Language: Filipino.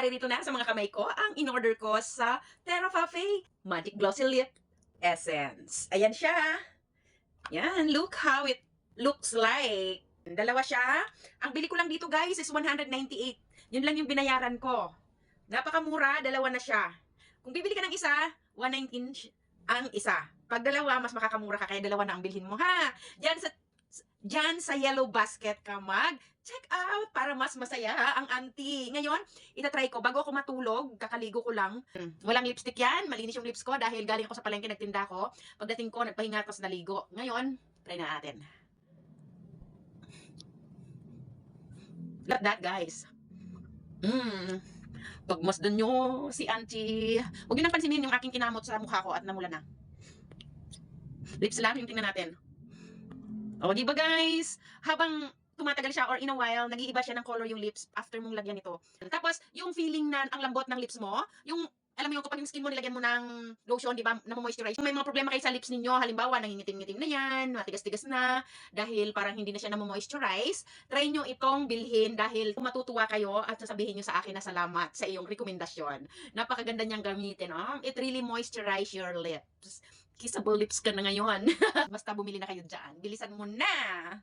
naririto na sa mga kamay ko ang in-order ko sa Terra Fafe Magic Glossy Lip Essence. Ayan siya. Yan, look how it looks like. Dalawa siya. Ang bili ko lang dito guys is 198. Yun lang yung binayaran ko. Napakamura, dalawa na siya. Kung bibili ka ng isa, 119 ang isa. Pag dalawa, mas makakamura ka, kaya dalawa na ang bilhin mo ha. Diyan sa yellow basket ka check out para mas masaya ang auntie. Ngayon, itatry ko. Bago ako matulog, kakaligo ko lang. Walang lipstick yan. Malinis yung lips ko dahil galing ako sa palengke, nagtinda ko. Pagdating ko, nagpahinga tapos naligo. Ngayon, try na natin. Look at that, guys. Pagmasdan nyo si auntie. Huwag nyo nang pansinin yung aking kinamot sa mukha ko at namula na. Lips lang yung tingnan natin. O, di ba guys? Habang tumatagal siya or in a while, nag-iiba siya ng color yung lips after mong lagyan ito. Tapos, yung feeling na ang lambot ng lips mo, yung, alam mo yung kapag yung skin mo nilagyan mo ng lotion, di ba, na moisturize. May mga problema kayo sa lips ninyo, halimbawa, nangingitim-ngitim na yan, matigas-tigas na, dahil parang hindi na siya na moisturize, try nyo itong bilhin dahil matutuwa kayo at sasabihin nyo sa akin na salamat sa iyong rekomendasyon. Napakaganda niyang gamitin. It really moisturize your lips. Kissable lips ka na ngayon. Basta bumili na kayo dyan. Bilisan mo na!